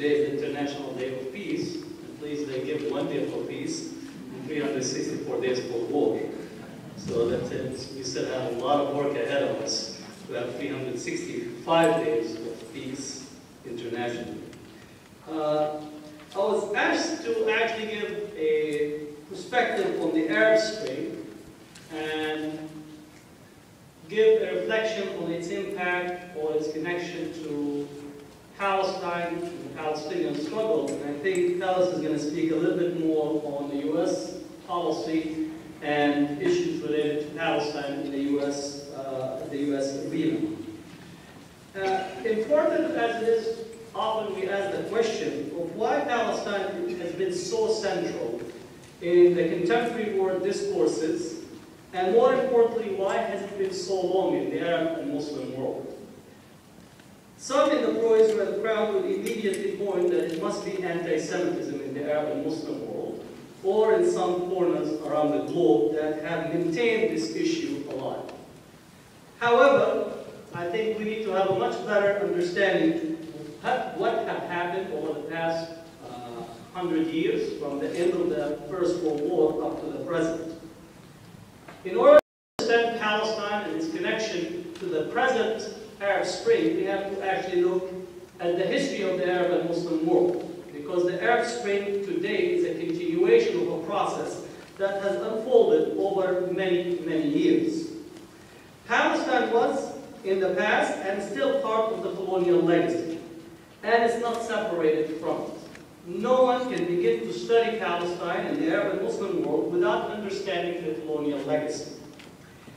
today is International Day of Peace. And please, they give 1 day for peace and 364 days for war. So that's it. We still have a lot of work ahead of us. We have 365 days of peace internationally. I was asked to actually give a perspective on the Arab Spring and give a reflection on its impact or its connection to Palestine and the Palestinian struggle. And I think Talis is going to speak a little bit more on the U.S. policy and issues related to Palestine in the U.S. Arena. Important as it is, often we ask the question of why Palestine has been so central in the contemporary world discourses, and more importantly, why has it been so long in the Arab and Muslim world? Some in the pro-Israel crowd would immediately point that it must be anti-Semitism in the Arab and Muslim world, or in some corners around the globe that have maintained this issue alive. However, I think we need to have a much better understanding of what has happened over the past 100 years, from the end of the First World War up to the present. In order to understand Palestine and its connection to the present Arab Spring, we have to actually look at the history of the Arab and Muslim world, because the Arab Spring today is a continuation of a process that has unfolded over many, many years. Palestine was, in the past, and still part of the colonial legacy, and is not separated from it. No one can begin to study Palestine and the Arab and Muslim world without understanding the colonial legacy.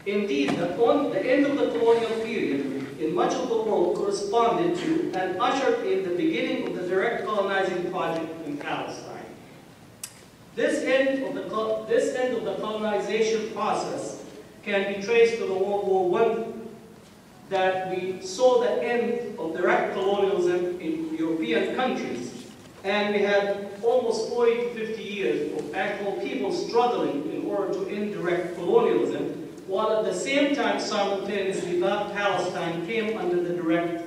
Indeed, the end of the colonial period in much of the world corresponded to and ushered in the beginning of the direct colonizing project in Palestine. This end of the colonization process can be traced to the World War I, that we saw the end of direct colonialism in European countries, and we had almost 40 to 50 years of actual people struggling in order to end direct colonialism, while at the same time, simultaneously, Palestine came under the direct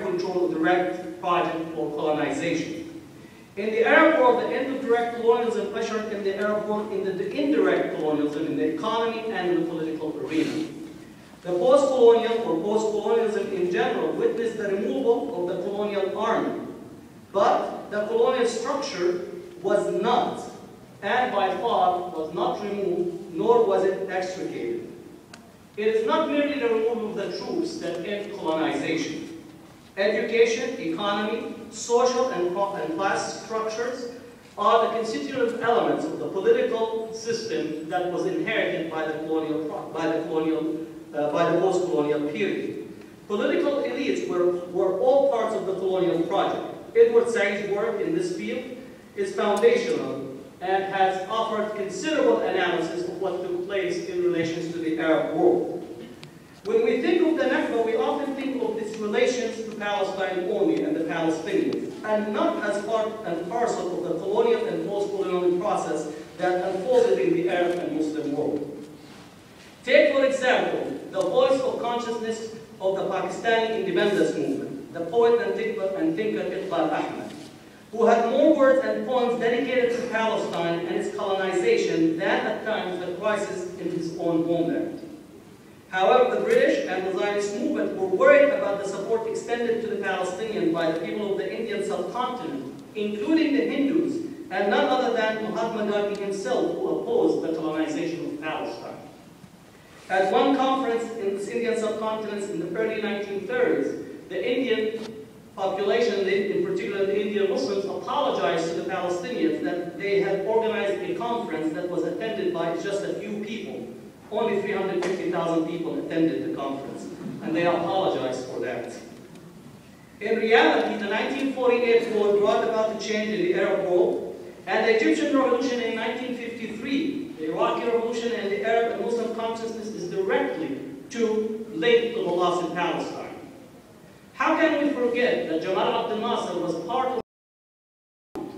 control of the direct project for colonization. In the Arab world, the end of direct colonialism ushered in the Arab world into the indirect colonialism in the economy and in the political arena. The post-colonial or post-colonialism in general witnessed the removal of the colonial army, but the colonial structure was not, and by far was not removed, nor was it extricated. It is not merely the removal of the troops that end colonization. Education, economy, social and class structures are the constitutive elements of the political system that was inherited by the post-colonial period. Political elites were all parts of the colonial project. Edward Said's work in this field is foundational and has offered considerable analysis of what took place in relation to the Arab world. When we think of the Nakba, we often think of its relations to Palestine only and the Palestinians, and not as part and parcel of the colonial and post-colonial process that unfolded in the Arab and Muslim world. Take, for example, the voice of consciousness of the Pakistani independence movement, the poet and thinker Iqbal Ahmed, who had more words and poems dedicated to Palestine and its colonization than at times the crisis in his own homeland. However, the British and the Zionist movement were worried about the support extended to the Palestinians by the people of the Indian subcontinent, including the Hindus, and none other than Mahatma Gandhi himself, who opposed the colonization of Palestine. At one conference in the Indian subcontinent in the early 1930s, the Indian population, in particular the Indian Muslims, apologized to the Palestinians that they had organized a conference that was attended by just a few people. Only 350,000 people attended the conference, and they apologized for that. In reality, the 1948 war brought about the change in the Arab world, and the Egyptian revolution in 1953, the Iraqi revolution, and the Arab and Muslim consciousness is directly linked to the loss in Palestine. How can we forget that Jamal Abdel Nasser was part of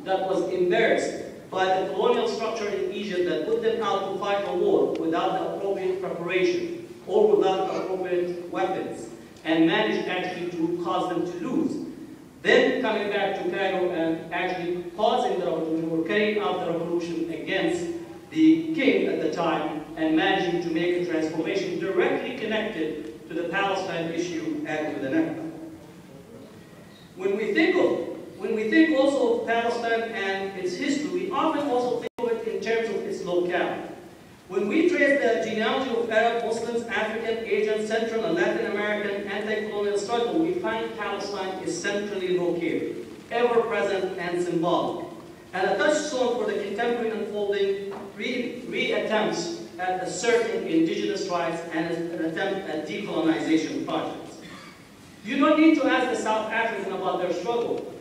that was embarrassed by the colonial structure in Egypt that put them out to fight a war without the appropriate preparation or without the appropriate weapons, and managed actually to cause them to lose. then coming back to Cairo and actually causing the revolution, or carrying out the revolution against the king at the time, and managing to make a transformation directly connected to the Palestine issue and to the Nakba. When we think also of Palestine and its history, we often also think of it in terms of its locale. When we trace the genealogy of Arab, Muslims, African, Asian, Central, and Latin American anti-colonial struggle, we find Palestine is centrally located, ever present and symbolic, and a touchstone for the contemporary unfolding re-attempts at asserting indigenous rights and an attempt at decolonization projects. You don't need to ask the South African about their struggle.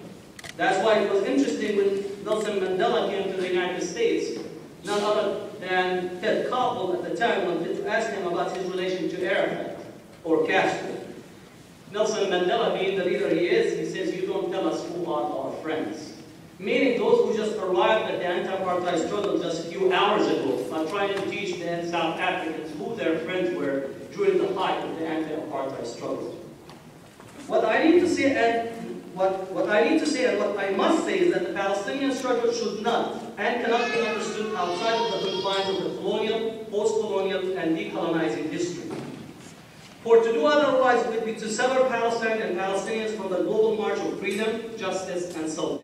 That's why it was interesting when Nelson Mandela came to the United States, none other than Ted Koppel at the time wanted to ask him about his relation to Arafat or Castro. Nelson Mandela, being the leader he is, he says, "You don't tell us who are our friends." Meaning those who just arrived at the anti-apartheid struggle just a few hours ago are trying to teach the South Africans who their friends were during the height of the anti-apartheid struggle. What I need to say and what I must say is that the Palestinian struggle should not and cannot be understood outside of the confines of the colonial, post-colonial, and decolonizing history. For to do otherwise would be to sever Palestine and Palestinians from the global march of freedom, justice, and self.